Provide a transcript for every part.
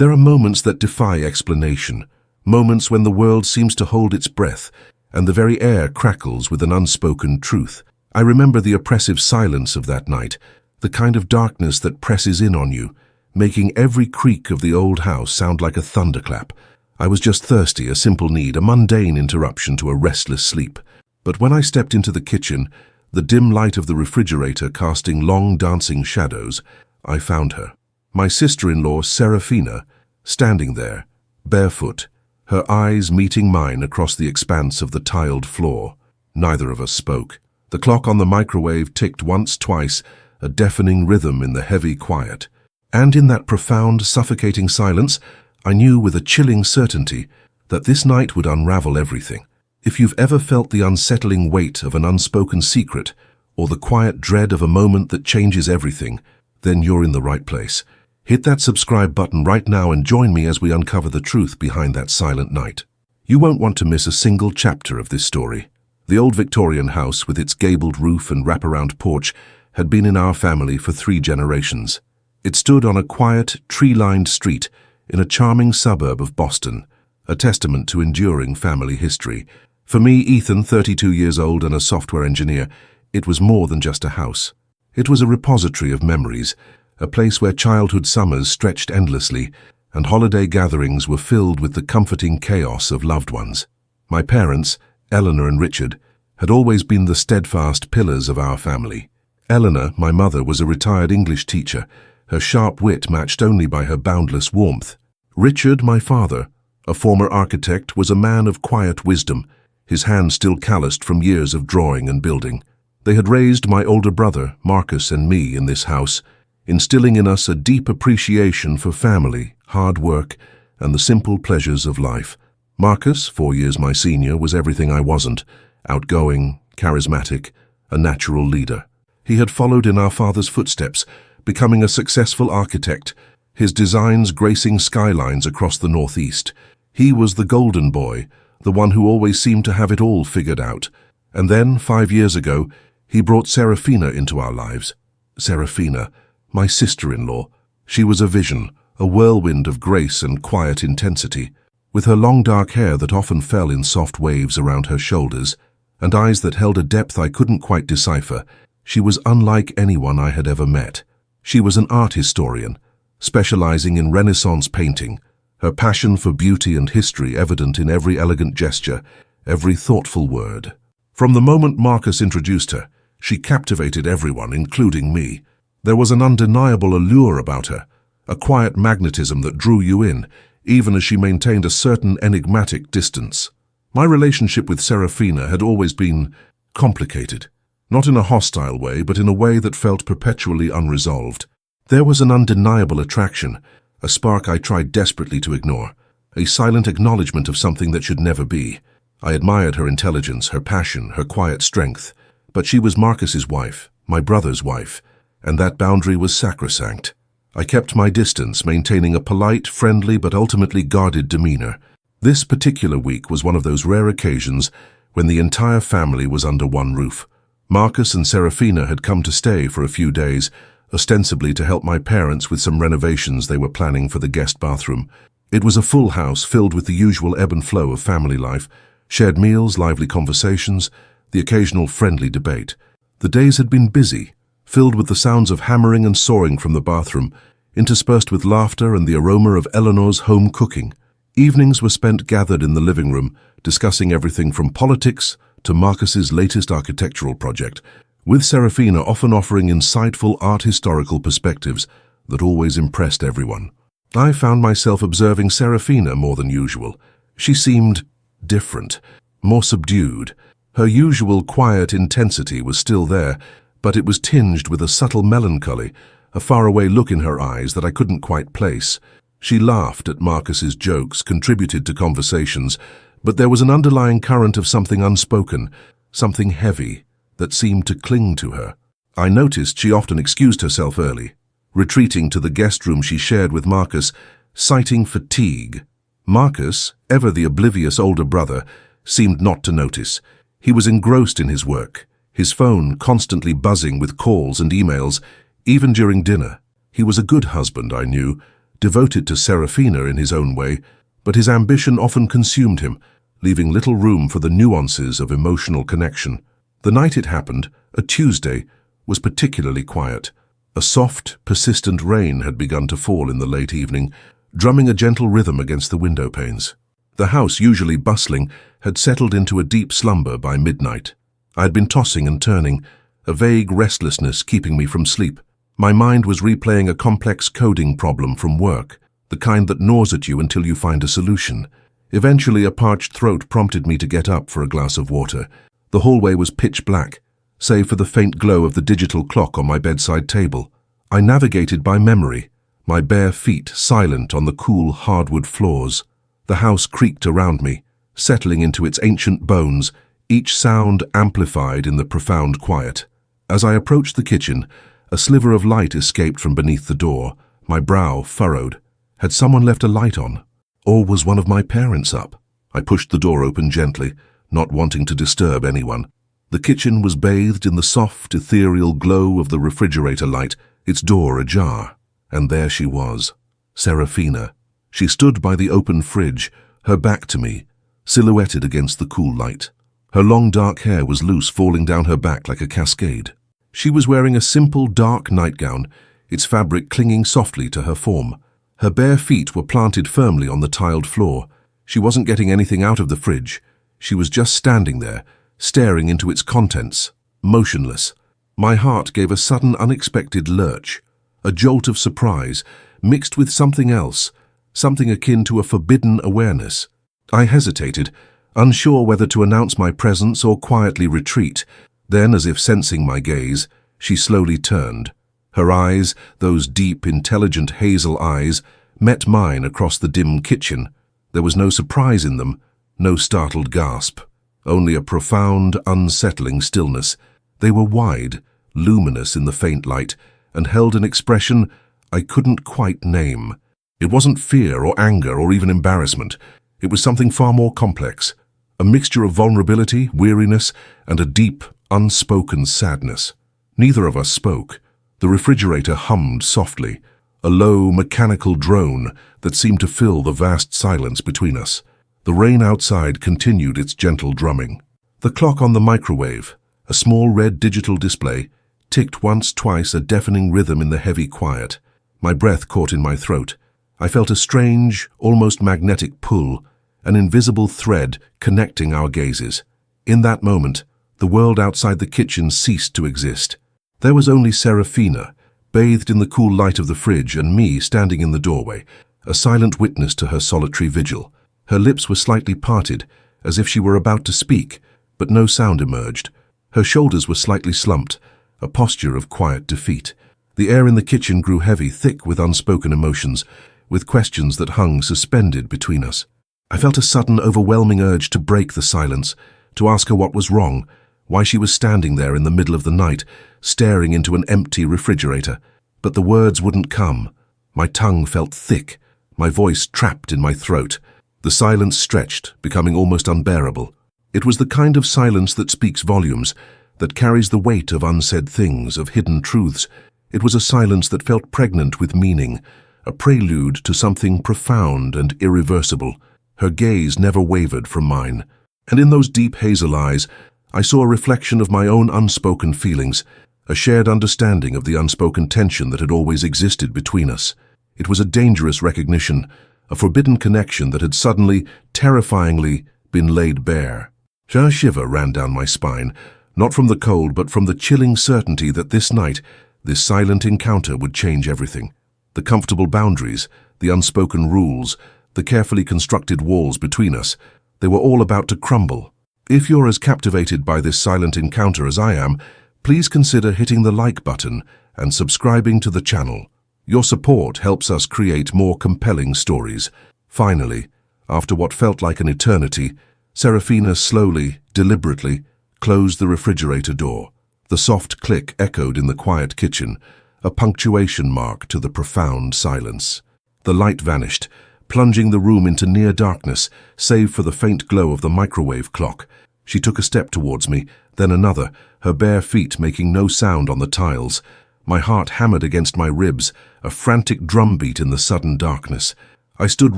There are moments that defy explanation, moments when the world seems to hold its breath, and the very air crackles with an unspoken truth. I remember the oppressive silence of that night, the kind of darkness that presses in on you, making every creak of the old house sound like a thunderclap. I was just thirsty, a simple need, a mundane interruption to a restless sleep. But when I stepped into the kitchen, the dim light of the refrigerator casting long dancing shadows, I found her. My sister-in-law, Serafina, standing there, barefoot, her eyes meeting mine across the expanse of the tiled floor. Neither of us spoke. The clock on the microwave ticked once, twice, a deafening rhythm in the heavy quiet. And in that profound, suffocating silence, I knew with a chilling certainty that this night would unravel everything. If you've ever felt the unsettling weight of an unspoken secret, or the quiet dread of a moment that changes everything, then you're in the right place. Hit that subscribe button right now and join me as we uncover the truth behind that silent night. You won't want to miss a single chapter of this story. The old Victorian house with its gabled roof and wraparound porch had been in our family for 3 generations. It stood on a quiet, tree-lined street in a charming suburb of Boston, a testament to enduring family history. For me, Ethan, 32 years old and a software engineer, it was more than just a house. It was a repository of memories, a place where childhood summers stretched endlessly and holiday gatherings were filled with the comforting chaos of loved ones. My parents, Eleanor and Richard, had always been the steadfast pillars of our family. Eleanor, my mother, was a retired English teacher, her sharp wit matched only by her boundless warmth. Richard, my father, a former architect, was a man of quiet wisdom, his hands still calloused from years of drawing and building. They had raised my older brother, Marcus, and me in this house, instilling in us a deep appreciation for family, hard work, and the simple pleasures of life. Marcus, 4 years my senior, was everything I wasn't: outgoing, charismatic, a natural leader. He had followed in our father's footsteps, becoming a successful architect, his designs gracing skylines across the Northeast. He was the golden boy, the one who always seemed to have it all figured out. And then, 5 years ago, he brought Serafina into our lives. Serafina, my sister-in-law. She was a vision, a whirlwind of grace and quiet intensity. With her long dark hair that often fell in soft waves around her shoulders, and eyes that held a depth I couldn't quite decipher, she was unlike anyone I had ever met. She was an art historian, specializing in Renaissance painting, her passion for beauty and history evident in every elegant gesture, every thoughtful word. From the moment Marcus introduced her, she captivated everyone, including me. There was an undeniable allure about her, a quiet magnetism that drew you in, even as she maintained a certain enigmatic distance. My relationship with Serafina had always been complicated, not in a hostile way, but in a way that felt perpetually unresolved. There was an undeniable attraction, a spark I tried desperately to ignore, a silent acknowledgement of something that should never be. I admired her intelligence, her passion, her quiet strength, but she was Marcus's wife, my brother's wife, and that boundary was sacrosanct. I kept my distance, maintaining a polite, friendly, but ultimately guarded demeanor. This particular week was one of those rare occasions when the entire family was under one roof. Marcus and Serafina had come to stay for a few days, ostensibly to help my parents with some renovations they were planning for the guest bathroom. It was a full house filled with the usual ebb and flow of family life, shared meals, lively conversations, the occasional friendly debate. The days had been busy, filled with the sounds of hammering and sawing from the bathroom, interspersed with laughter and the aroma of Eleanor's home cooking. Evenings were spent gathered in the living room, discussing everything from politics to Marcus's latest architectural project, with Serafina often offering insightful art historical perspectives that always impressed everyone. I found myself observing Serafina more than usual. She seemed different, more subdued. Her usual quiet intensity was still there, but it was tinged with a subtle melancholy, a faraway look in her eyes that I couldn't quite place. She laughed at Marcus's jokes, contributed to conversations, but there was an underlying current of something unspoken, something heavy, that seemed to cling to her. I noticed she often excused herself early, retreating to the guest room she shared with Marcus, citing fatigue. Marcus, ever the oblivious older brother, seemed not to notice. He was engrossed in his work, his phone constantly buzzing with calls and emails, even during dinner. He was a good husband, I knew, devoted to Serafina in his own way, but his ambition often consumed him, leaving little room for the nuances of emotional connection. The night it happened, a Tuesday, was particularly quiet. A soft, persistent rain had begun to fall in the late evening, drumming a gentle rhythm against the window panes. The house, usually bustling, had settled into a deep slumber by midnight. I had been tossing and turning, a vague restlessness keeping me from sleep. My mind was replaying a complex coding problem from work, the kind that gnaws at you until you find a solution. Eventually, a parched throat prompted me to get up for a glass of water. The hallway was pitch black, save for the faint glow of the digital clock on my bedside table. I navigated by memory, my bare feet silent on the cool hardwood floors. The house creaked around me, settling into its ancient bones, each sound amplified in the profound quiet. As I approached the kitchen, a sliver of light escaped from beneath the door, my brow furrowed. Had someone left a light on? Or was one of my parents up? I pushed the door open gently, not wanting to disturb anyone. The kitchen was bathed in the soft, ethereal glow of the refrigerator light, its door ajar. And there she was, Serafina. She stood by the open fridge, her back to me, silhouetted against the cool light. Her long dark hair was loose, falling down her back like a cascade. She was wearing a simple dark nightgown, its fabric clinging softly to her form. Her bare feet were planted firmly on the tiled floor. She wasn't getting anything out of the fridge. She was just standing there, staring into its contents, motionless. My heart gave a sudden, unexpected lurch, a jolt of surprise, mixed with something else, something akin to a forbidden awareness. I hesitated, unsure whether to announce my presence or quietly retreat. Then, as if sensing my gaze, she slowly turned. Her eyes, those deep, intelligent hazel eyes, met mine across the dim kitchen. There was no surprise in them, no startled gasp, only a profound, unsettling stillness. They were wide, luminous in the faint light, and held an expression I couldn't quite name. It wasn't fear or anger or even embarrassment. It was something far more complex, a mixture of vulnerability, weariness, and a deep, unspoken sadness. Neither of us spoke. The refrigerator hummed softly, a low, mechanical drone that seemed to fill the vast silence between us. The rain outside continued its gentle drumming. The clock on the microwave, a small red digital display, ticked once, twice, a deafening rhythm in the heavy quiet. My breath caught in my throat. I felt a strange, almost magnetic pull, an invisible thread connecting our gazes. In that moment, the world outside the kitchen ceased to exist. There was only Serafina, bathed in the cool light of the fridge, and me standing in the doorway, a silent witness to her solitary vigil. Her lips were slightly parted, as if she were about to speak, but no sound emerged. Her shoulders were slightly slumped, a posture of quiet defeat. The air in the kitchen grew heavy, thick with unspoken emotions, with questions that hung suspended between us. I felt a sudden, overwhelming urge to break the silence, to ask her what was wrong, why she was standing there in the middle of the night, staring into an empty refrigerator. But the words wouldn't come. My tongue felt thick, my voice trapped in my throat. The silence stretched, becoming almost unbearable. It was the kind of silence that speaks volumes, that carries the weight of unsaid things, of hidden truths. It was a silence that felt pregnant with meaning, a prelude to something profound and irreversible. Her gaze never wavered from mine, and in those deep hazel eyes, I saw a reflection of my own unspoken feelings, a shared understanding of the unspoken tension that had always existed between us. It was a dangerous recognition, a forbidden connection that had suddenly, terrifyingly, been laid bare. A shiver ran down my spine, not from the cold but from the chilling certainty that this night, this silent encounter would change everything. The comfortable boundaries, the unspoken rules, the carefully constructed walls between us, they were all about to crumble. If you're as captivated by this silent encounter as I am, please consider hitting the like button and subscribing to the channel. Your support helps us create more compelling stories. Finally, after what felt like an eternity, Serafina slowly, deliberately, closed the refrigerator door. The soft click echoed in the quiet kitchen, a punctuation mark to the profound silence. The light vanished, plunging the room into near darkness, save for the faint glow of the microwave clock. She took a step towards me, then another, her bare feet making no sound on the tiles. My heart hammered against my ribs, a frantic drumbeat in the sudden darkness. I stood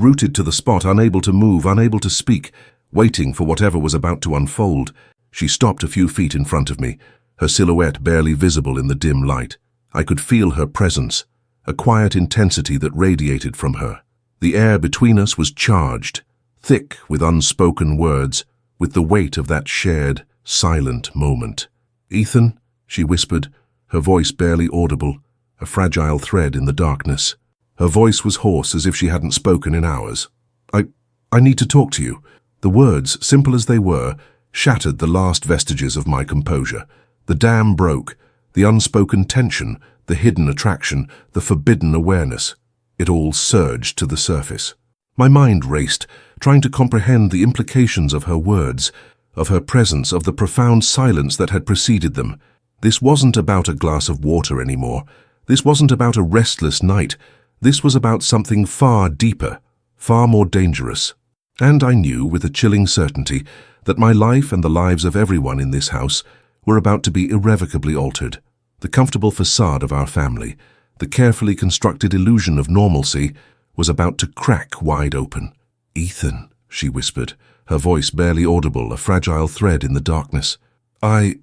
rooted to the spot, unable to move, unable to speak, waiting for whatever was about to unfold. She stopped a few feet in front of me, her silhouette barely visible in the dim light. I could feel her presence, a quiet intensity that radiated from her. The air between us was charged, thick with unspoken words, with the weight of that shared, silent moment. "Ethan," she whispered, her voice barely audible, a fragile thread in the darkness. Her voice was hoarse, as if she hadn't spoken in hours. I need to talk to you." The words, simple as they were, shattered the last vestiges of my composure. The dam broke, the unspoken tension, the hidden attraction, the forbidden awareness. It all surged to the surface. My mind raced, trying to comprehend the implications of her words, of her presence, of the profound silence that had preceded them. This wasn't about a glass of water anymore. This wasn't about a restless night. This was about something far deeper, far more dangerous. And I knew, with a chilling certainty, that my life and the lives of everyone in this house were about to be irrevocably altered. The comfortable facade of our family, the carefully constructed illusion of normalcy, was about to crack wide open. "Ethan," she whispered, her voice barely audible, a fragile thread in the darkness. I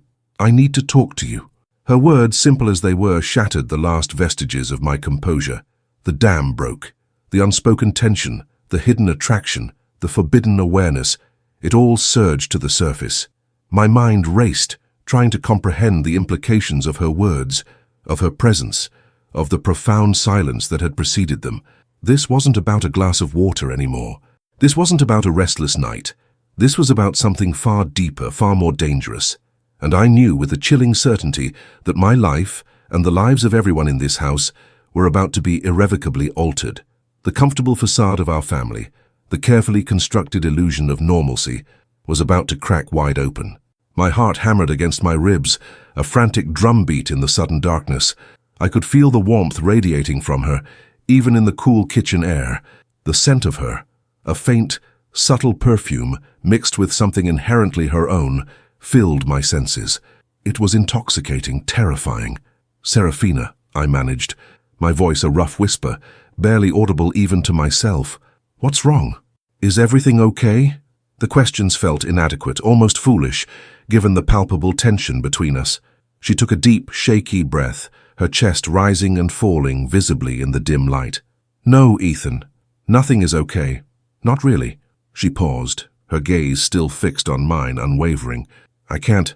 need to talk to you." Her words, simple as they were, shattered the last vestiges of my composure. The dam broke. The unspoken tension, the hidden attraction, the forbidden awareness, it all surged to the surface. My mind raced, trying to comprehend the implications of her words, of her presence, of the profound silence that had preceded them. This wasn't about a glass of water anymore. This wasn't about a restless night. This was about something far deeper, far more dangerous. And I knew with a chilling certainty that my life and the lives of everyone in this house were about to be irrevocably altered. The comfortable facade of our family, the carefully constructed illusion of normalcy, was about to crack wide open. My heart hammered against my ribs, a frantic drumbeat in the sudden darkness. I could feel the warmth radiating from her, even in the cool kitchen air. The scent of her, a faint, subtle perfume mixed with something inherently her own, filled my senses. It was intoxicating, terrifying. "Serafina," I managed, my voice a rough whisper, barely audible even to myself. "What's wrong? Is everything okay?" The questions felt inadequate, almost foolish, given the palpable tension between us. She took a deep, shaky breath, her chest rising and falling visibly in the dim light. "No, Ethan. Nothing is okay. Not really." She paused, her gaze still fixed on mine, unwavering. I can't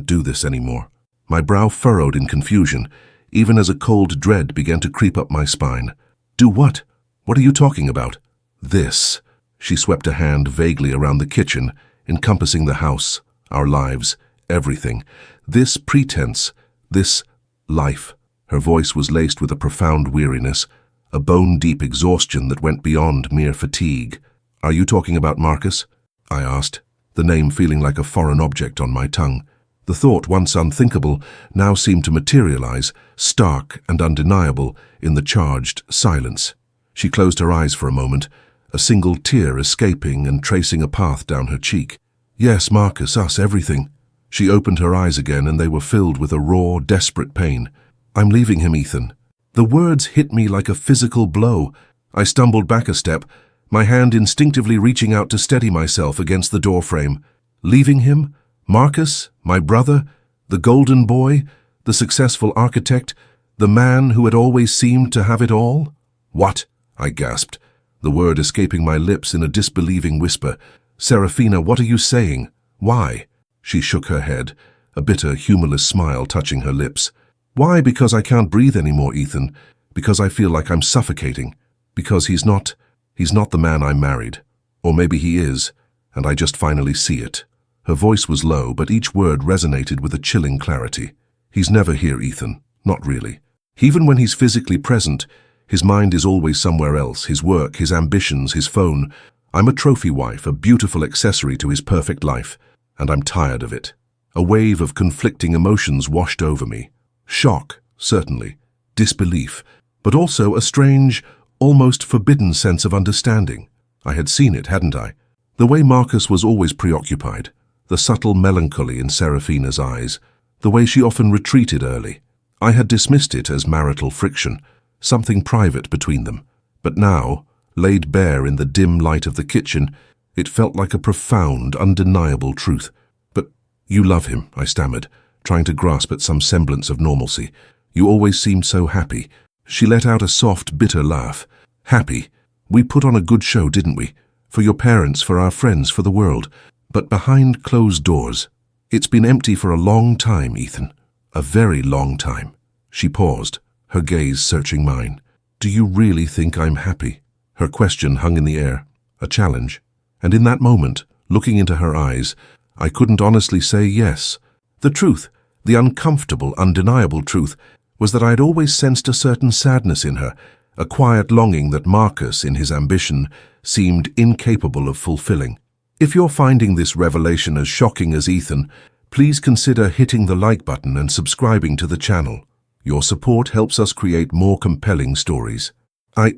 do this anymore." My brow furrowed in confusion, even as a cold dread began to creep up my spine. "Do what? What are you talking about?" "This." She swept a hand vaguely around the kitchen, encompassing the house, our lives, everything. "This pretense, this life." Her voice was laced with a profound weariness, a bone-deep exhaustion that went beyond mere fatigue. "Are you talking about Marcus?" I asked, the name feeling like a foreign object on my tongue. The thought, once unthinkable, now seemed to materialize, stark and undeniable, in the charged silence. She closed her eyes for a moment, a single tear escaping and tracing a path down her cheek. "Yes, Marcus, us, everything." She opened her eyes again, and they were filled with a raw, desperate pain. "I'm leaving him, Ethan." The words hit me like a physical blow. I stumbled back a step, my hand instinctively reaching out to steady myself against the doorframe. Leaving him? Marcus, my brother, the golden boy, the successful architect, the man who had always seemed to have it all? "What?" I gasped, the word escaping my lips in a disbelieving whisper. "Serafina, what are you saying? Why?" She shook her head, a bitter, humorless smile touching her lips. "Why? Because I can't breathe anymore, Ethan. Because I feel like I'm suffocating. Because he's not the man I married. Or maybe he is, and I just finally see it." Her voice was low, but each word resonated with a chilling clarity. "He's never here, Ethan. Not really. Even when he's physically present, his mind is always somewhere else, his work, his ambitions, his phone. I'm a trophy wife, a beautiful accessory to his perfect life, and I'm tired of it." A wave of conflicting emotions washed over me. Shock, certainly. Disbelief. But also a strange, almost forbidden sense of understanding. I had seen it, hadn't I? The way Marcus was always preoccupied, the subtle melancholy in Serafina's eyes, the way she often retreated early. I had dismissed it as marital friction, something private between them. But now, laid bare in the dim light of the kitchen, it felt like a profound, undeniable truth. "But you love him," I stammered, trying to grasp at some semblance of normalcy. "You always seemed so happy." She let out a soft, bitter laugh. "Happy? We put on a good show, didn't we? For your parents, for our friends, for the world. But behind closed doors, it's been empty for a long time, Ethan. A very long time." She paused, her gaze searching mine. "Do you really think I'm happy?" Her question hung in the air, a challenge. And in that moment, looking into her eyes, I couldn't honestly say yes. The truth, the uncomfortable, undeniable truth, was that I had always sensed a certain sadness in her, a quiet longing that Marcus, in his ambition, seemed incapable of fulfilling. If you're finding this revelation as shocking as Ethan, please consider hitting the like button and subscribing to the channel. Your support helps us create more compelling stories. I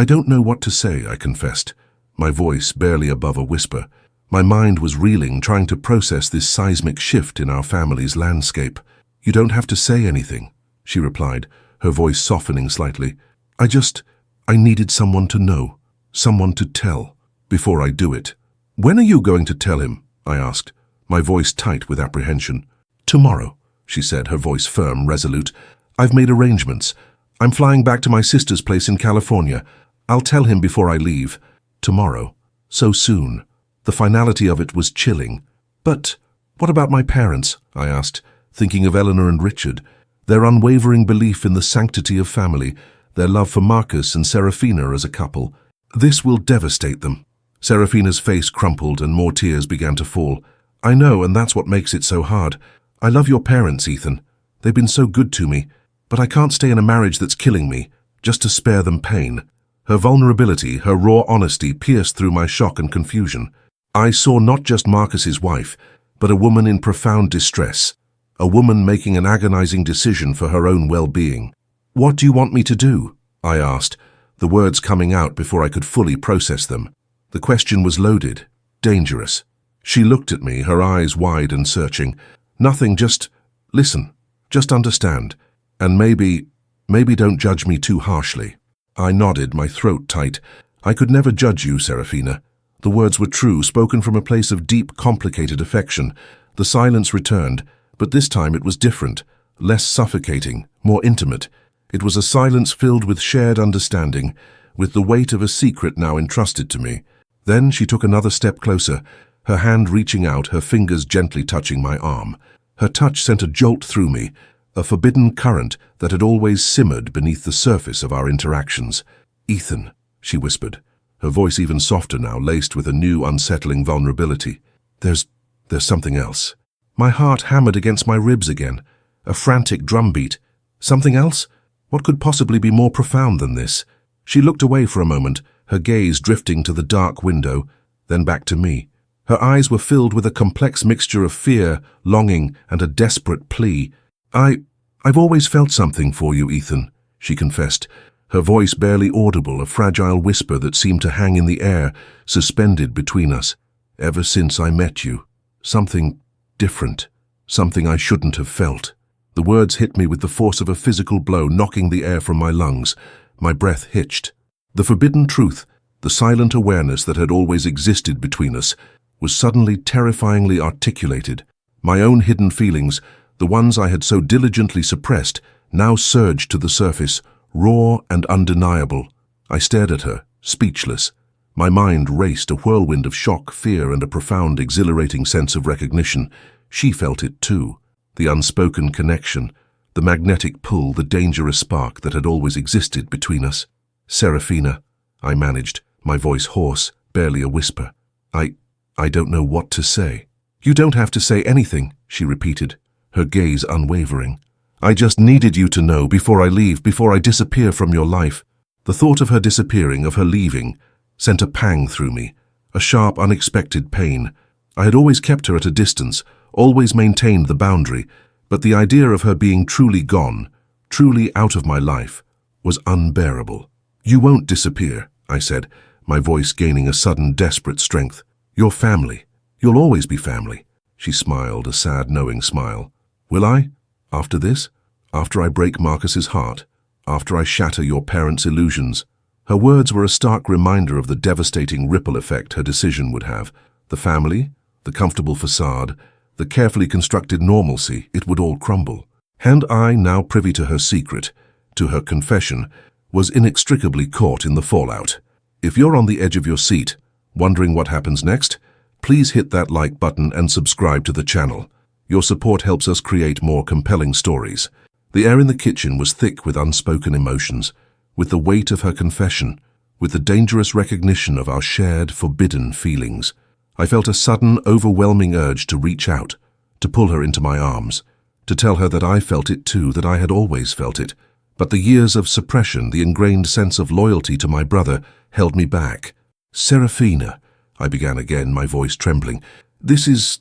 don't know what to say," I confessed, my voice barely above a whisper. My mind was reeling, trying to process this seismic shift in our family's landscape. "You don't have to say anything," she replied, her voice softening slightly. I needed someone to know, someone to tell, before I do it." "When are you going to tell him?" I asked, my voice tight with apprehension. "Tomorrow," she said, her voice firm, resolute. "I've made arrangements. I'm flying back to my sister's place in California. I'll tell him before I leave. Tomorrow. So soon." The finality of it was chilling. "But what about my parents?" I asked, thinking of Eleanor and Richard. Their unwavering belief in the sanctity of family, their love for Marcus and Serafina as a couple. "This will devastate them." Serafina's face crumpled and more tears began to fall. "I know, and that's what makes it so hard. I love your parents, Ethan. They've been so good to me. But I can't stay in a marriage that's killing me, just to spare them pain." Her vulnerability, her raw honesty pierced through my shock and confusion. I saw not just Marcus's wife, but a woman in profound distress, a woman making an agonizing decision for her own well-being. "What do you want me to do?" I asked, the words coming out before I could fully process them. The question was loaded, dangerous. She looked at me, her eyes wide and searching. "Nothing, just listen, just understand, and maybe don't judge me too harshly." I nodded, my throat tight. "I could never judge you, Serafina." The words were true, spoken from a place of deep, complicated affection. The silence returned, but this time it was different, less suffocating, more intimate. It was a silence filled with shared understanding, with the weight of a secret now entrusted to me. Then she took another step closer, her hand reaching out, her fingers gently touching my arm. Her touch sent a jolt through me, a forbidden current that had always simmered beneath the surface of our interactions. "Ethan," she whispered, her voice even softer now, laced with a new, unsettling vulnerability. There's something else." My heart hammered against my ribs again, a frantic drumbeat. Something else? What could possibly be more profound than this? She looked away for a moment, her gaze drifting to the dark window, then back to me. Her eyes were filled with a complex mixture of fear, longing, and a desperate plea. I've always felt something for you, Ethan," she confessed, her voice barely audible, a fragile whisper that seemed to hang in the air, suspended between us. "Ever since I met you. Something different. Something I shouldn't have felt." The words hit me with the force of a physical blow, knocking the air from my lungs. My breath hitched. The forbidden truth, the silent awareness that had always existed between us, was suddenly terrifyingly articulated. My own hidden feelings, the ones I had so diligently suppressed, now surged to the surface, raw and undeniable. I stared at her, speechless. My mind raced, a whirlwind of shock, fear, and a profound, exhilarating sense of recognition. She felt it too. The unspoken connection, the magnetic pull, the dangerous spark that had always existed between us. "Serafina," I managed, my voice hoarse, barely a whisper. I don't know what to say." "You don't have to say anything," she repeated, her gaze unwavering. "I just needed you to know before I leave, before I disappear from your life." The thought of her disappearing, of her leaving, sent a pang through me, a sharp, unexpected pain. I had always kept her at a distance, always maintained the boundary, but the idea of her being truly gone, truly out of my life, was unbearable. "You won't disappear," I said, my voice gaining a sudden, desperate strength. "You're family. You'll always be family." She smiled, a sad, knowing smile. "Will I? After this?" After I break Marcus's heart, after I shatter your parents' illusions." Her words were a stark reminder of the devastating ripple effect her decision would have. The family, the comfortable facade, the carefully constructed normalcy, it would all crumble. And I, now privy to her secret, to her confession, was inextricably caught in the fallout. If you're on the edge of your seat, wondering what happens next, please hit that like button and subscribe to the channel. Your support helps us create more compelling stories. The air in the kitchen was thick with unspoken emotions, with the weight of her confession, with the dangerous recognition of our shared, forbidden feelings. I felt a sudden, overwhelming urge to reach out, to pull her into my arms, to tell her that I felt it too, that I had always felt it. But the years of suppression, the ingrained sense of loyalty to my brother, held me back. "Serafina," I began again, my voice trembling. This is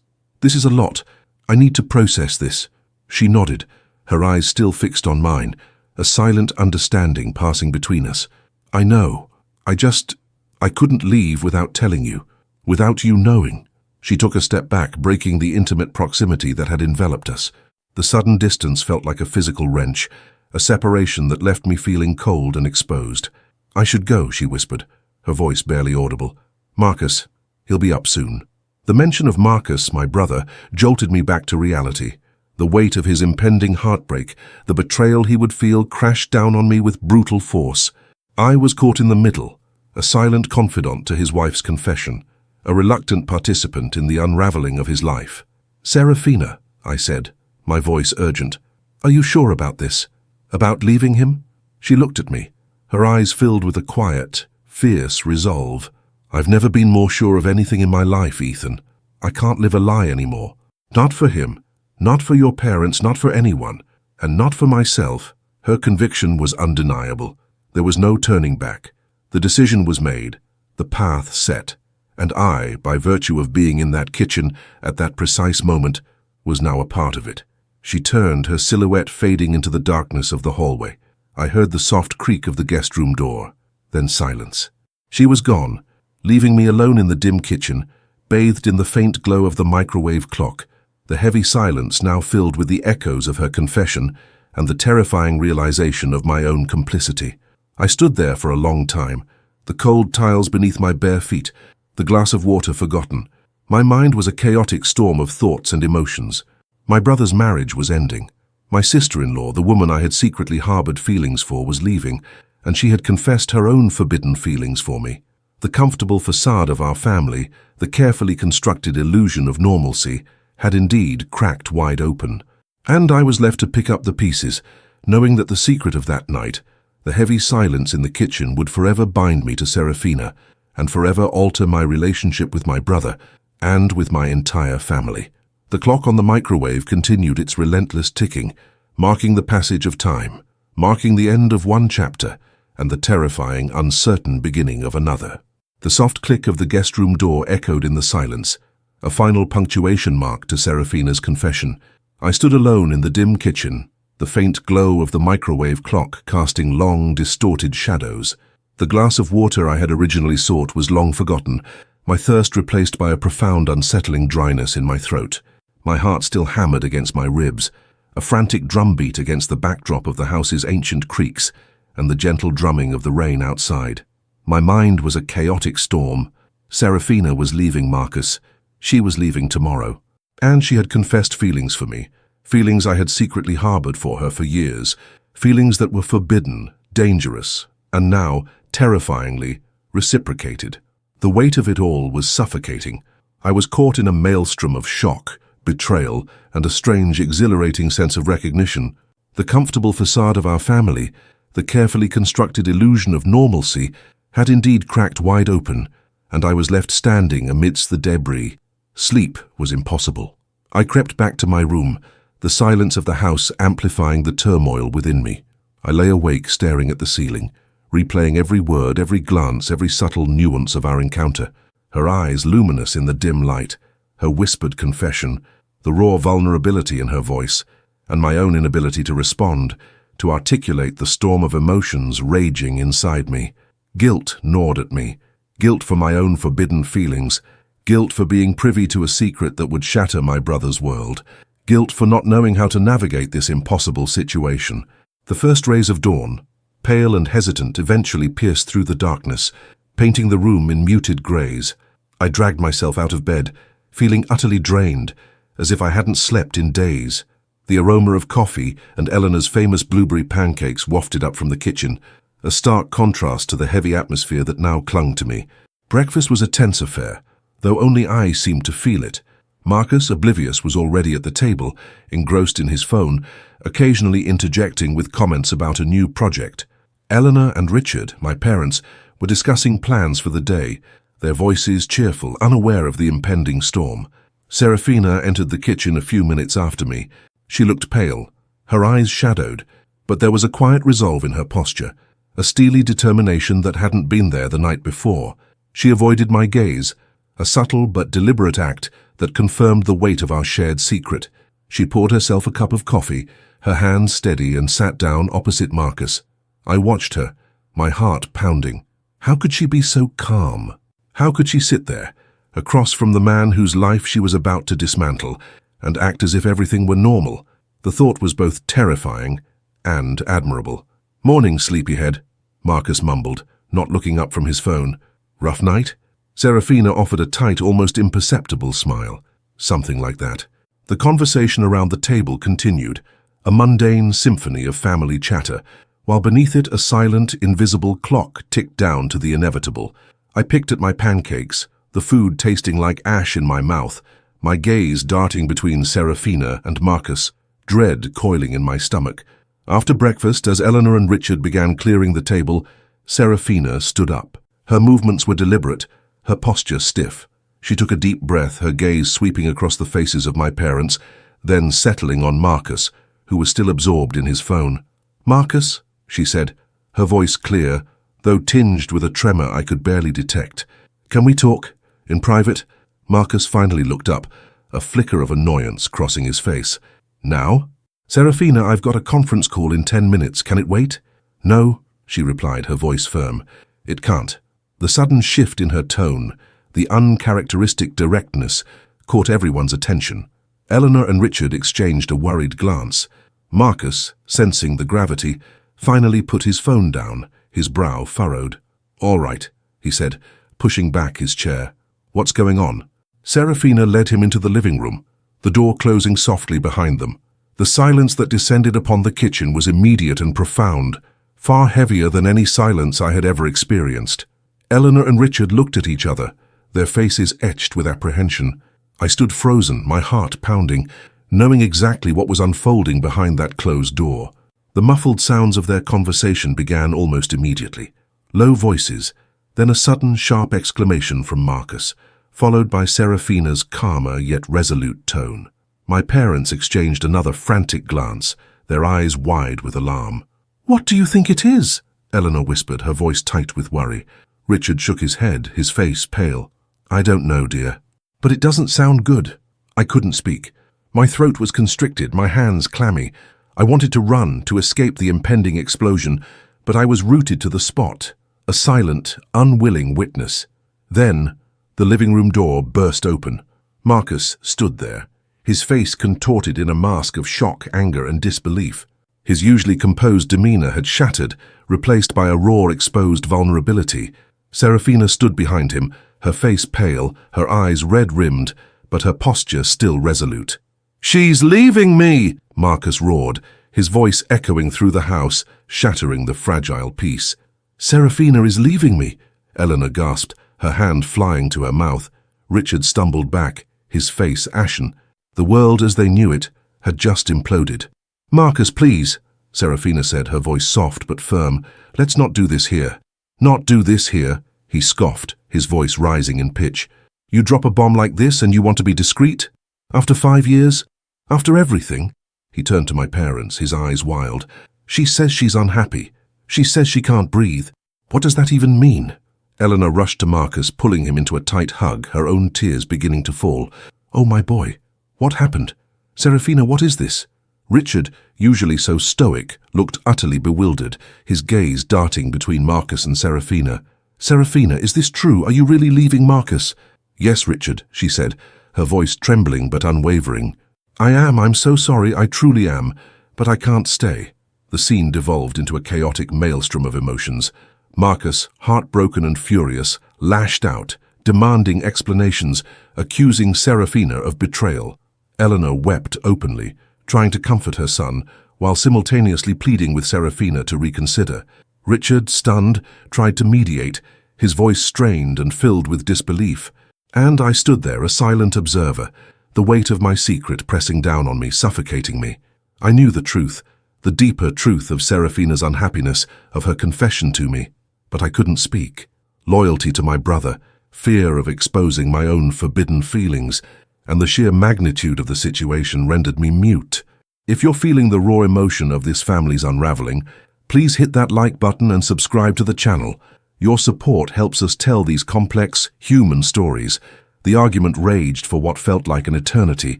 a lot. I need to process this." She nodded, her eyes still fixed on mine, a silent understanding passing between us. "I know. I couldn't leave without telling you, without you knowing." She took a step back, breaking the intimate proximity that had enveloped us. The sudden distance felt like a physical wrench, a separation that left me feeling cold and exposed. "I should go," she whispered, her voice barely audible. "Marcus, he'll be up soon." The mention of Marcus, my brother, jolted me back to reality. The weight of his impending heartbreak, the betrayal he would feel, crashed down on me with brutal force. I was caught in the middle, a silent confidant to his wife's confession, a reluctant participant in the unraveling of his life. "Serafina," I said, my voice urgent, "are you sure about this? About leaving him?" She looked at me, her eyes filled with a quiet, fierce resolve. "I've never been more sure of anything in my life, Ethan. I can't live a lie anymore. Not for him, not for your parents, not for anyone, and not for myself." Her conviction was undeniable. There was no turning back. The decision was made, the path set, and I, by virtue of being in that kitchen at that precise moment, was now a part of it. She turned, her silhouette fading into the darkness of the hallway. I heard the soft creak of the guest room door, then silence. She was gone, leaving me alone in the dim kitchen, bathed in the faint glow of the microwave clock, the heavy silence now filled with the echoes of her confession and the terrifying realization of my own complicity. I stood there for a long time, the cold tiles beneath my bare feet, the glass of water forgotten. My mind was a chaotic storm of thoughts and emotions. My brother's marriage was ending. My sister-in-law, the woman I had secretly harbored feelings for, was leaving, and she had confessed her own forbidden feelings for me. The comfortable facade of our family, the carefully constructed illusion of normalcy, had indeed cracked wide open. And I was left to pick up the pieces, knowing that the secret of that night, the heavy silence in the kitchen, would forever bind me to Serafina, and forever alter my relationship with my brother, and with my entire family. The clock on the microwave continued its relentless ticking, marking the passage of time, marking the end of one chapter, and the terrifying, uncertain beginning of another. The soft click of the guest room door echoed in the silence, a final punctuation mark to Serafina's confession. I stood alone in the dim kitchen, the faint glow of the microwave clock casting long, distorted shadows. The glass of water I had originally sought was long forgotten, my thirst replaced by a profound, unsettling dryness in my throat. My heart still hammered against my ribs, a frantic drumbeat against the backdrop of the house's ancient creaks and the gentle drumming of the rain outside. My mind was a chaotic storm. Serafina was leaving Marcus. She was leaving tomorrow. And she had confessed feelings for me, feelings I had secretly harbored for her for years, feelings that were forbidden, dangerous, and now, terrifyingly, reciprocated. The weight of it all was suffocating. I was caught in a maelstrom of shock, betrayal, and a strange, exhilarating sense of recognition. The comfortable facade of our family, the carefully constructed illusion of normalcy, had indeed cracked wide open, and I was left standing amidst the debris. Sleep was impossible. I crept back to my room, the silence of the house amplifying the turmoil within me. I lay awake, staring at the ceiling, replaying every word, every glance, every subtle nuance of our encounter. Her eyes luminous in the dim light, her whispered confession, the raw vulnerability in her voice, and my own inability to respond, to articulate the storm of emotions raging inside me. Guilt gnawed at me, guilt for my own forbidden feelings, guilt for being privy to a secret that would shatter my brother's world, guilt for not knowing how to navigate this impossible situation. The first rays of dawn, pale and hesitant, eventually pierced through the darkness, painting the room in muted greys. I dragged myself out of bed, feeling utterly drained, as if I hadn't slept in days. The aroma of coffee and Eleanor's famous blueberry pancakes wafted up from the kitchen, a stark contrast to the heavy atmosphere that now clung to me. Breakfast was a tense affair, though only I seemed to feel it. Marcus, oblivious, was already at the table, engrossed in his phone, occasionally interjecting with comments about a new project. Eleanor and Richard, my parents, were discussing plans for the day, their voices cheerful, unaware of the impending storm. Serafina entered the kitchen a few minutes after me. She looked pale, her eyes shadowed, but there was a quiet resolve in her posture, a steely determination that hadn't been there the night before. She avoided my gaze, a subtle but deliberate act that confirmed the weight of our shared secret. She poured herself a cup of coffee, her hands steady, and sat down opposite Marcus. I watched her, my heart pounding. How could she be so calm? How could she sit there, across from the man whose life she was about to dismantle, and act as if everything were normal? The thought was both terrifying and admirable. "Morning, sleepyhead," Marcus mumbled, not looking up from his phone. "Rough night?" Serafina offered a tight, almost imperceptible smile. Something like that. The conversation around the table continued, a mundane symphony of family chatter, while beneath it a silent, invisible clock ticked down to the inevitable. I picked at my pancakes, the food tasting like ash in my mouth, my gaze darting between Serafina and Marcus, dread coiling in my stomach. After breakfast, as Eleanor and Richard began clearing the table, Serafina stood up. Her movements were deliberate, her posture stiff. She took a deep breath, her gaze sweeping across the faces of my parents, then settling on Marcus, who was still absorbed in his phone. "Marcus," she said, her voice clear, though tinged with a tremor I could barely detect. "Can we talk? In private?" Marcus finally looked up, a flicker of annoyance crossing his face. "Now?" "Serafina, I've got a conference call in 10 minutes. Can it wait?" "No," she replied, her voice firm. "It can't." The sudden shift in her tone, the uncharacteristic directness, caught everyone's attention. Eleanor and Richard exchanged a worried glance. Marcus, sensing the gravity, finally put his phone down, his brow furrowed. "All right," he said, pushing back his chair. "What's going on?" Serafina led him into the living room, the door closing softly behind them. The silence that descended upon the kitchen was immediate and profound, far heavier than any silence I had ever experienced. Eleanor and Richard looked at each other, their faces etched with apprehension. I stood frozen, my heart pounding, knowing exactly what was unfolding behind that closed door. The muffled sounds of their conversation began almost immediately. Low voices, then a sudden, sharp exclamation from Marcus, followed by Serafina's calmer yet resolute tone. My parents exchanged another frantic glance, their eyes wide with alarm. "What do you think it is?" Eleanor whispered, her voice tight with worry. Richard shook his head, his face pale. "I don't know, dear. But it doesn't sound good." I couldn't speak. My throat was constricted, my hands clammy. I wanted to run, to escape the impending explosion, but I was rooted to the spot, a silent, unwilling witness. Then, the living room door burst open. Marcus stood there, his face contorted in a mask of shock, anger, and disbelief. His usually composed demeanor had shattered, replaced by a raw, exposed vulnerability. Serafina stood behind him, her face pale, her eyes red-rimmed, but her posture still resolute. "She's leaving me!" Marcus roared, his voice echoing through the house, shattering the fragile peace. "Serafina is leaving me," Eleanor gasped, her hand flying to her mouth. Richard stumbled back, his face ashen. The world as they knew it had just imploded. "Marcus, please," Serafina said, her voice soft but firm. "Let's not do this here." "Not do this here," he scoffed, his voice rising in pitch. "You drop a bomb like this and you want to be discreet? After 5 years? After everything?" He turned to my parents, his eyes wild. "She says she's unhappy. She says she can't breathe. What does that even mean?" Eleanor rushed to Marcus, pulling him into a tight hug, her own tears beginning to fall. "Oh, my boy. What happened? Serafina, what is this?" Richard, usually so stoic, looked utterly bewildered, his gaze darting between Marcus and Serafina. "Serafina, is this true? Are you really leaving Marcus?" "Yes, Richard," she said, her voice trembling but unwavering. I'm so sorry, I truly am, but I can't stay." The scene devolved into a chaotic maelstrom of emotions. Marcus, heartbroken and furious, lashed out, demanding explanations, accusing Serafina of betrayal. Eleanor wept openly, trying to comfort her son, while simultaneously pleading with Serafina to reconsider. Richard, stunned, tried to mediate, his voice strained and filled with disbelief. And I stood there, a silent observer, the weight of my secret pressing down on me, suffocating me. I knew the truth, the deeper truth of Serafina's unhappiness, of her confession to me, but I couldn't speak. Loyalty to my brother, fear of exposing my own forbidden feelings, and the sheer magnitude of the situation rendered me mute. If you're feeling the raw emotion of this family's unraveling, please hit that like button and subscribe to the channel. Your support helps us tell these complex, human stories. The argument raged for what felt like an eternity.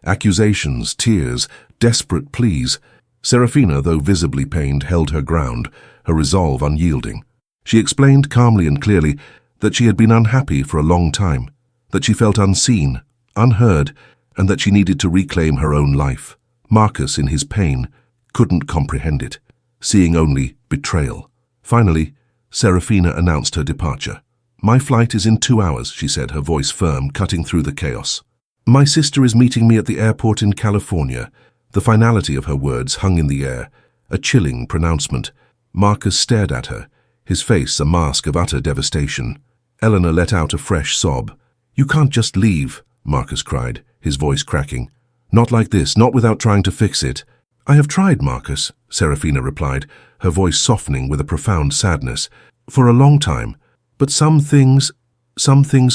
Accusations, tears, desperate pleas. Serafina, though visibly pained, held her ground, her resolve unyielding. She explained calmly and clearly that she had been unhappy for a long time, that she felt unseen, unheard, and that she needed to reclaim her own life. Marcus, in his pain, couldn't comprehend it, seeing only betrayal. Finally, Serafina announced her departure. "My flight is in 2 hours," she said, her voice firm, cutting through the chaos. "My sister is meeting me at the airport in California." The finality of her words hung in the air, a chilling pronouncement. Marcus stared at her, his face a mask of utter devastation. Eleanor let out a fresh sob. "You can't just leave," Marcus cried, his voice cracking. "Not like this, not without trying to fix it." "I have tried, Marcus," Serafina replied, her voice softening with a profound sadness. "For a long time. But some things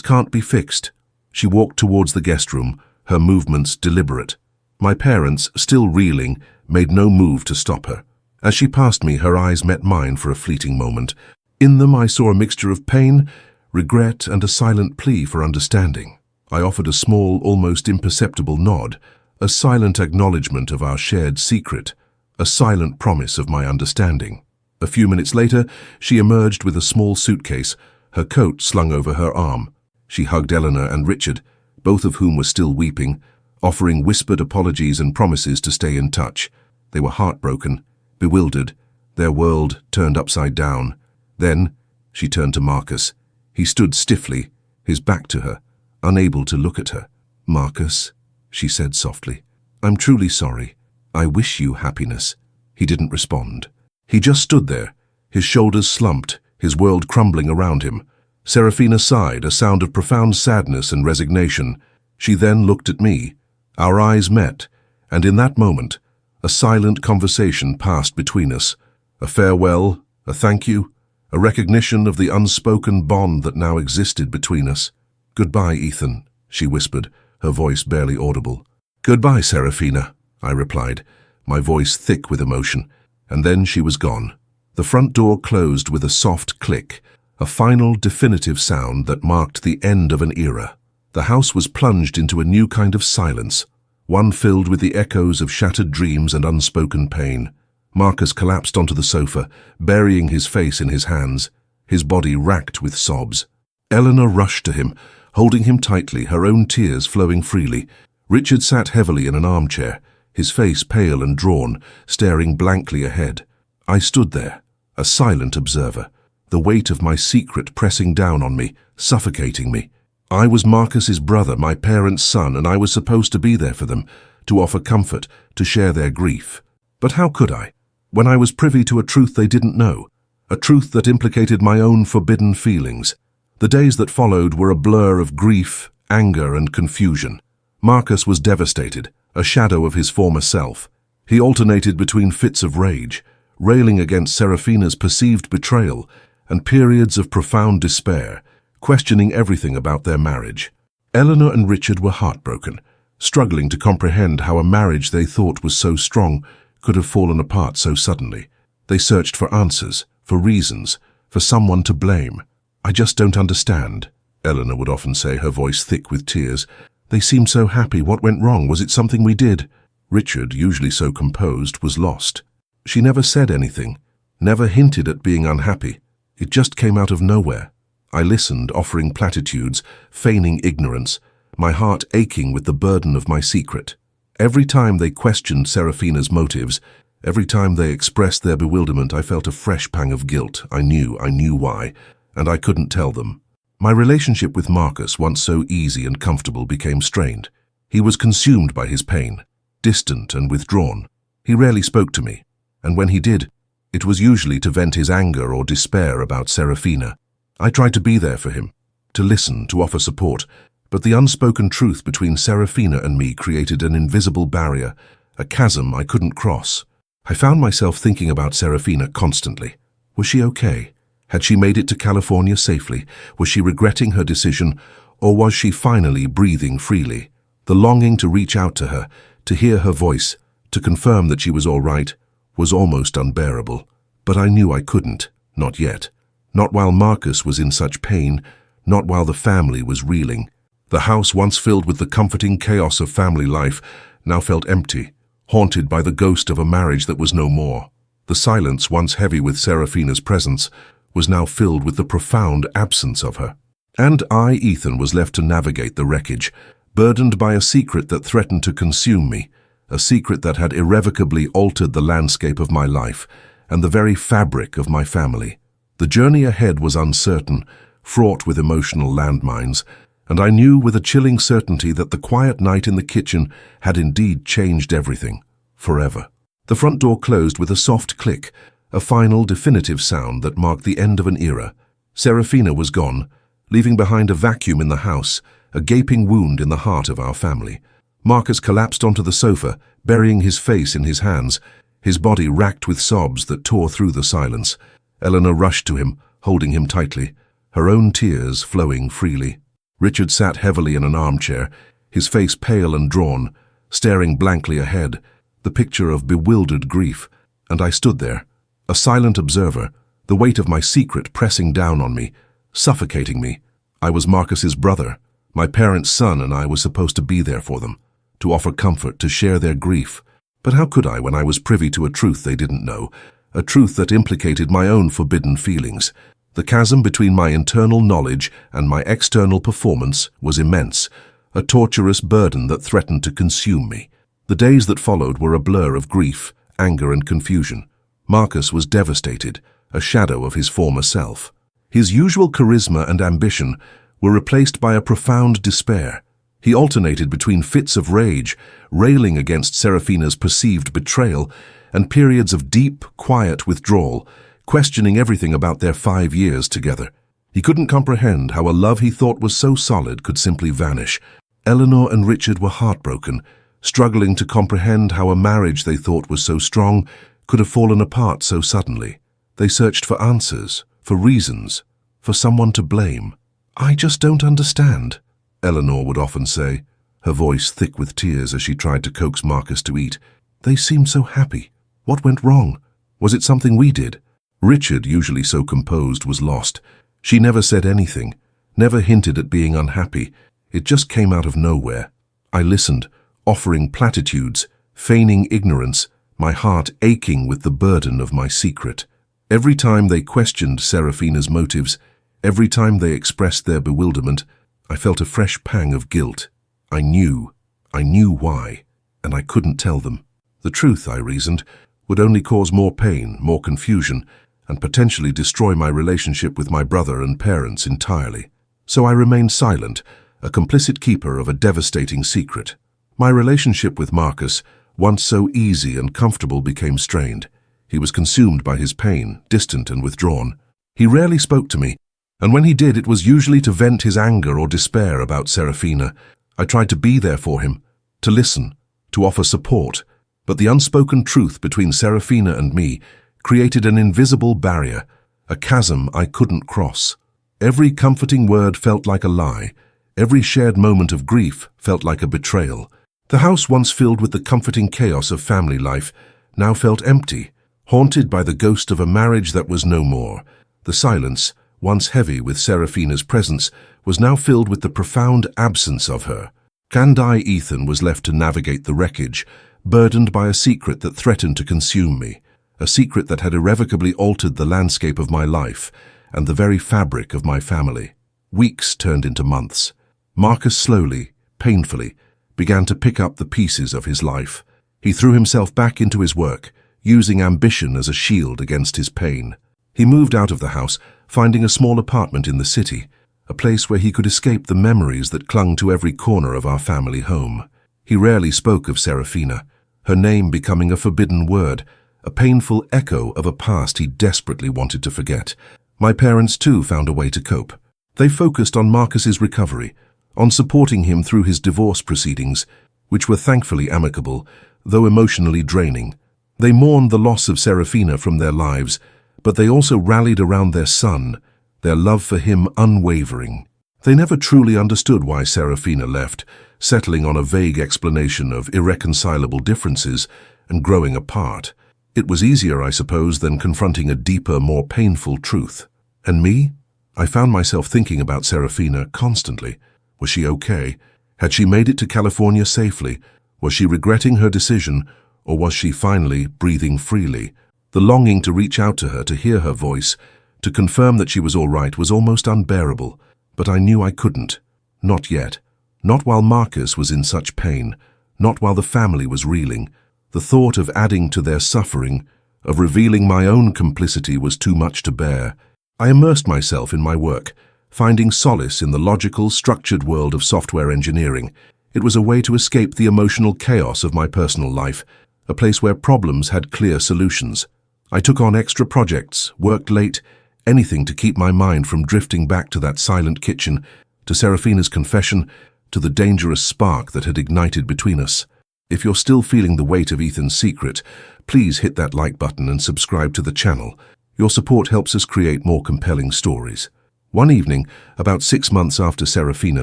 can't be fixed." She walked towards the guest room, her movements deliberate. My parents, still reeling, made no move to stop her. As she passed me, her eyes met mine for a fleeting moment. In them I saw a mixture of pain, regret, and a silent plea for understanding. I offered a small, almost imperceptible nod, a silent acknowledgement of our shared secret, a silent promise of my understanding. A few minutes later, she emerged with a small suitcase, her coat slung over her arm. She hugged Eleanor and Richard, both of whom were still weeping, offering whispered apologies and promises to stay in touch. They were heartbroken, bewildered, their world turned upside down. Then she turned to Marcus. He stood stiffly, his back to her, unable to look at her. "Marcus," she said softly, "I'm truly sorry. I wish you happiness." He didn't respond. He just stood there, his shoulders slumped, his world crumbling around him. Serafina sighed, a sound of profound sadness and resignation. She then looked at me. Our eyes met, and in that moment, a silent conversation passed between us. A farewell, a thank you, a recognition of the unspoken bond that now existed between us. "Goodbye, Ethan," she whispered, her voice barely audible. "Goodbye, Serafina," I replied, my voice thick with emotion, and then she was gone. The front door closed with a soft click, a final, definitive sound that marked the end of an era. The house was plunged into a new kind of silence, one filled with the echoes of shattered dreams and unspoken pain. Marcus collapsed onto the sofa, burying his face in his hands, his body racked with sobs. Eleanor rushed to him, holding him tightly, her own tears flowing freely. Richard sat heavily in an armchair, his face pale and drawn, staring blankly ahead. I stood there, a silent observer, the weight of my secret pressing down on me, suffocating me. I was Marcus's brother, my parents' son, and I was supposed to be there for them, to offer comfort, to share their grief. But how could I, when I was privy to a truth they didn't know, a truth that implicated my own forbidden feelings? The days that followed were a blur of grief, anger, and confusion. Marcus was devastated, a shadow of his former self. He alternated between fits of rage, railing against Serafina's perceived betrayal, and periods of profound despair, questioning everything about their marriage. Eleanor and Richard were heartbroken, struggling to comprehend how a marriage they thought was so strong could have fallen apart so suddenly. They searched for answers, for reasons, for someone to blame. "I just don't understand," Eleanor would often say, her voice thick with tears. "They seemed so happy. What went wrong? Was it something we did?" Richard, usually so composed, was lost. She never said anything, never hinted at being unhappy. It just came out of nowhere. I listened, offering platitudes, feigning ignorance, my heart aching with the burden of my secret. Every time they questioned Serafina's motives, every time they expressed their bewilderment, I felt a fresh pang of guilt. I knew why, and I couldn't tell them. My relationship with Marcus, once so easy and comfortable, became strained. He was consumed by his pain, distant and withdrawn. He rarely spoke to me, and when he did, it was usually to vent his anger or despair about Serafina. I tried to be there for him, to listen, to offer support, but the unspoken truth between Serafina and me created an invisible barrier, a chasm I couldn't cross. I found myself thinking about Serafina constantly. Was she okay? Had she made it to California safely? Was she regretting her decision, or was she finally breathing freely? The longing to reach out to her, to hear her voice, to confirm that she was all right, was almost unbearable. But I knew I couldn't, not yet. Not while Marcus was in such pain, not while the family was reeling. The house, once filled with the comforting chaos of family life, now felt empty, haunted by the ghost of a marriage that was no more. The silence, once heavy with Serafina's presence, was now filled with the profound absence of her. And I, Ethan, was left to navigate the wreckage, burdened by a secret that threatened to consume me, a secret that had irrevocably altered the landscape of my life and the very fabric of my family. The journey ahead was uncertain, fraught with emotional landmines, and I knew with a chilling certainty that the quiet night in the kitchen had indeed changed everything, forever. The front door closed with a soft click, a final, definitive sound that marked the end of an era. Serafina was gone, leaving behind a vacuum in the house, a gaping wound in the heart of our family. Marcus collapsed onto the sofa, burying his face in his hands, his body racked with sobs that tore through the silence. Eleanor rushed to him, holding him tightly, her own tears flowing freely. Richard sat heavily in an armchair, his face pale and drawn, staring blankly ahead, the picture of bewildered grief, and I stood there, a silent observer, the weight of my secret pressing down on me, suffocating me. I was Marcus's brother. My parents' son, and I was supposed to be there for them, to offer comfort, to share their grief. But how could I when I was privy to a truth they didn't know, a truth that implicated my own forbidden feelings? The chasm between my internal knowledge and my external performance was immense, a torturous burden that threatened to consume me. The days that followed were a blur of grief, anger, and confusion. Marcus was devastated, a shadow of his former self. His usual charisma and ambition were replaced by a profound despair. He alternated between fits of rage, railing against Serafina's perceived betrayal, and periods of deep, quiet withdrawal, questioning everything about their 5 years together. He couldn't comprehend how a love he thought was so solid could simply vanish. Eleanor and Richard were heartbroken, struggling to comprehend how a marriage they thought was so strong could have fallen apart so suddenly. They searched for answers, for reasons, for someone to blame. "I just don't understand," Eleanor would often say, her voice thick with tears as she tried to coax Marcus to eat. "They seemed so happy. What went wrong? Was it something we did?" Richard, usually so composed, was lost. She never said anything, never hinted at being unhappy. It just came out of nowhere. I listened, offering platitudes, feigning ignorance, my heart aching with the burden of my secret. Every time they questioned Serafina's motives, every time they expressed their bewilderment, I felt a fresh pang of guilt. I knew why, and I couldn't tell them. The truth, I reasoned, would only cause more pain, more confusion, and potentially destroy my relationship with my brother and parents entirely. So I remained silent, a complicit keeper of a devastating secret. My relationship with Marcus, once so easy and comfortable, became strained. He was consumed by his pain, distant and withdrawn. He rarely spoke to me, and when he did, it was usually to vent his anger or despair about Serafina. I tried to be there for him, to listen, to offer support, but the unspoken truth between Serafina and me created an invisible barrier, a chasm I couldn't cross. Every comforting word felt like a lie. Every shared moment of grief felt like a betrayal. The house, once filled with the comforting chaos of family life, now felt empty, haunted by the ghost of a marriage that was no more. The silence, once heavy with Serafina's presence, was now filled with the profound absence of her. And I, Ethan, was left to navigate the wreckage, burdened by a secret that threatened to consume me, a secret that had irrevocably altered the landscape of my life and the very fabric of my family. Weeks turned into months. Marcus slowly, painfully, began to pick up the pieces of his life. He threw himself back into his work, using ambition as a shield against his pain. He moved out of the house, finding a small apartment in the city, a place where he could escape the memories that clung to every corner of our family home. He rarely spoke of Serafina, her name becoming a forbidden word, a painful echo of a past he desperately wanted to forget. My parents, too, found a way to cope. They focused on Marcus's recovery, on supporting him through his divorce proceedings, which were thankfully amicable, though emotionally draining. They mourned the loss of Serafina from their lives, but they also rallied around their son, their love for him unwavering. They never truly understood why Serafina left, settling on a vague explanation of irreconcilable differences and growing apart. It was easier, I suppose, than confronting a deeper, more painful truth. And me? I found myself thinking about Serafina constantly. Was she okay? Had she made it to California safely? Was she regretting her decision, or was she finally breathing freely? The longing to reach out to her, to hear her voice, to confirm that she was all right was almost unbearable, but I knew I couldn't. Not yet. Not while Marcus was in such pain, not while the family was reeling. The thought of adding to their suffering, of revealing my own complicity, was too much to bear. I immersed myself in my work, finding solace in the logical, structured world of software engineering. It was a way to escape the emotional chaos of my personal life, a place where problems had clear solutions. I took on extra projects, worked late, anything to keep my mind from drifting back to that silent kitchen, to Serafina's confession, to the dangerous spark that had ignited between us. If you're still feeling the weight of Ethan's secret, please hit that like button and subscribe to the channel. Your support helps us create more compelling stories. One evening, about 6 months after Serafina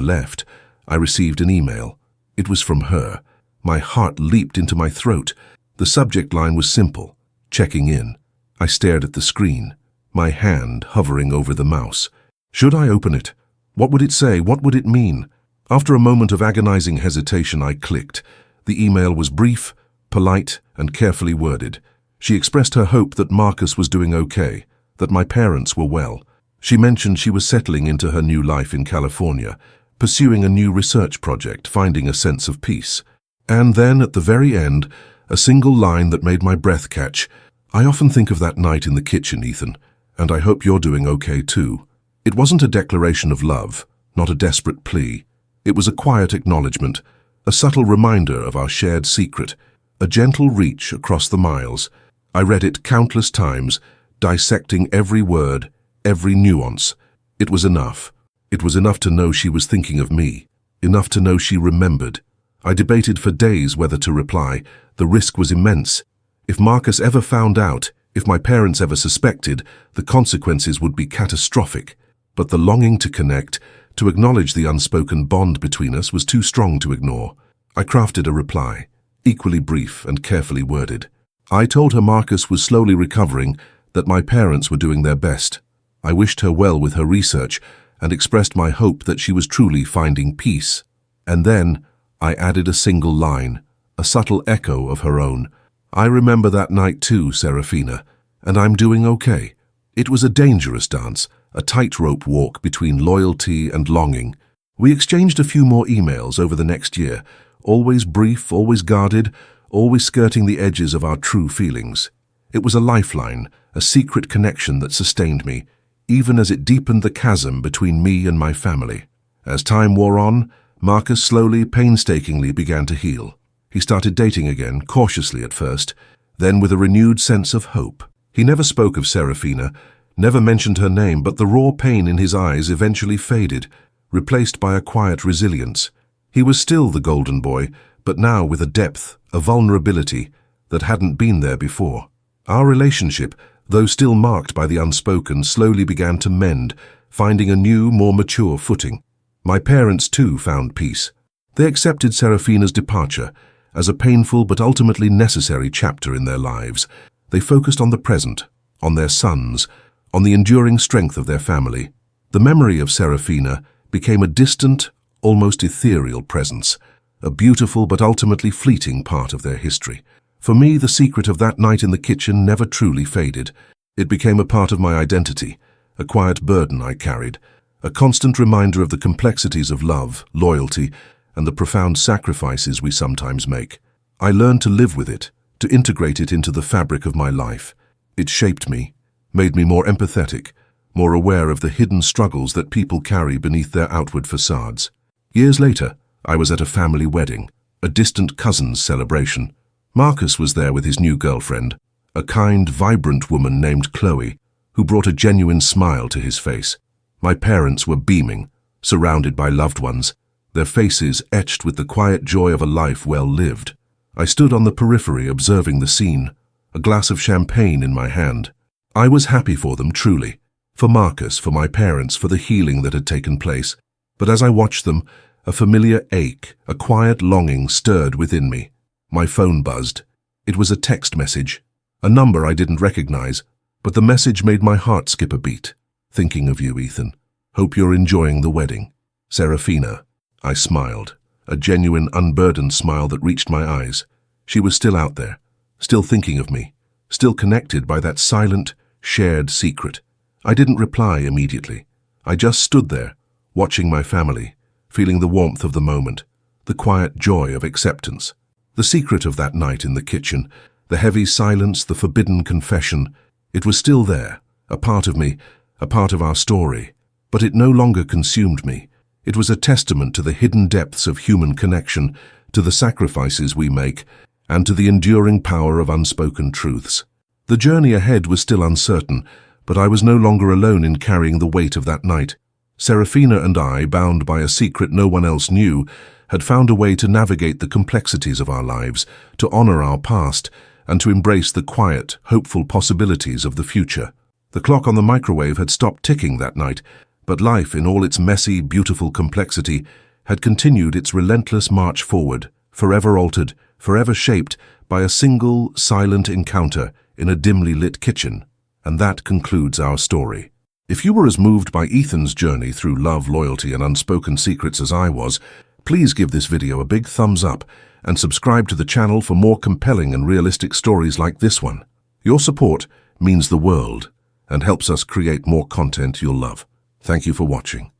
left, I received an email. It was from her. My heart leaped into my throat. The subject line was simple: checking in. I stared at the screen, my hand hovering over the mouse. Should I open it? What would it say? What would it mean? After a moment of agonizing hesitation, I clicked. The email was brief, polite, and carefully worded. She expressed her hope that Marcus was doing okay, that my parents were well. She mentioned she was settling into her new life in California, pursuing a new research project, finding a sense of peace. And then, at the very end, a single line that made my breath catch. I often think of that night in the kitchen, Ethan, and I hope you're doing okay too. It wasn't a declaration of love, not a desperate plea. It was a quiet acknowledgement, a subtle reminder of our shared secret, a gentle reach across the miles. I read it countless times, dissecting every word, every nuance. It was enough. It was enough to know she was thinking of me, enough to know she remembered. I debated for days whether to reply. The risk was immense. If Marcus ever found out, if my parents ever suspected, the consequences would be catastrophic. But the longing to connect, to acknowledge the unspoken bond between us, was too strong to ignore. I crafted a reply, equally brief and carefully worded. I told her Marcus was slowly recovering, that my parents were doing their best. I wished her well with her research and expressed my hope that she was truly finding peace. And then I added a single line, a subtle echo of her own. I remember that night too, Serafina, and I'm doing okay. It was a dangerous dance, a tightrope walk between loyalty and longing. We exchanged a few more emails over the next year, always brief, always guarded, always skirting the edges of our true feelings. It was a lifeline, a secret connection that sustained me, even as it deepened the chasm between me and my family. As time wore on, Marcus slowly, painstakingly began to heal. He started dating again, cautiously at first, then with a renewed sense of hope. He never spoke of Serafina, never mentioned her name, but the raw pain in his eyes eventually faded, replaced by a quiet resilience. He was still the golden boy, but now with a depth, a vulnerability that hadn't been there before. Our relationship, though still marked by the unspoken, slowly began to mend, finding a new, more mature footing. My parents, too, found peace. They accepted Serafina's departure as a painful but ultimately necessary chapter in their lives. They focused on the present, on their sons, on the enduring strength of their family. The memory of Serafina became a distant, almost ethereal presence, a beautiful but ultimately fleeting part of their history. For me, the secret of that night in the kitchen never truly faded. It became a part of my identity, a quiet burden I carried, a constant reminder of the complexities of love, loyalty, and the profound sacrifices we sometimes make. I learned to live with it, to integrate it into the fabric of my life. It shaped me, made me more empathetic, more aware of the hidden struggles that people carry beneath their outward facades. Years later, I was at a family wedding, a distant cousin's celebration. Marcus was there with his new girlfriend, a kind, vibrant woman named Chloe, who brought a genuine smile to his face. My parents were beaming, surrounded by loved ones, their faces etched with the quiet joy of a life well lived. I stood on the periphery observing the scene, a glass of champagne in my hand. I was happy for them, truly. For Marcus, for my parents, for the healing that had taken place. But as I watched them, a familiar ache, a quiet longing stirred within me. My phone buzzed. It was a text message, a number I didn't recognize, but the message made my heart skip a beat. Thinking of you, Ethan. Hope you're enjoying the wedding. Serafina. I smiled, a genuine, unburdened smile that reached my eyes. She was still out there, still thinking of me, still connected by that silent, shared secret. I didn't reply immediately. I just stood there, watching my family, feeling the warmth of the moment, the quiet joy of acceptance. The secret of that night in the kitchen, the heavy silence, the forbidden confession, it was still there, a part of me, a part of our story. But it no longer consumed me. It was a testament to the hidden depths of human connection, to the sacrifices we make, and to the enduring power of unspoken truths. The journey ahead was still uncertain, but I was no longer alone in carrying the weight of that night. Serafina and I, bound by a secret no one else knew, had found a way to navigate the complexities of our lives, to honor our past, and to embrace the quiet, hopeful possibilities of the future. The clock on the microwave had stopped ticking that night, but life, in all its messy, beautiful complexity, had continued its relentless march forward, forever altered, forever shaped by a single, silent encounter in a dimly lit kitchen. And that concludes our story. If you were as moved by Ethan's journey through love, loyalty, and unspoken secrets as I was, please give this video a big thumbs up and subscribe to the channel for more compelling and realistic stories like this one. Your support means the world and helps us create more content you'll love. Thank you for watching.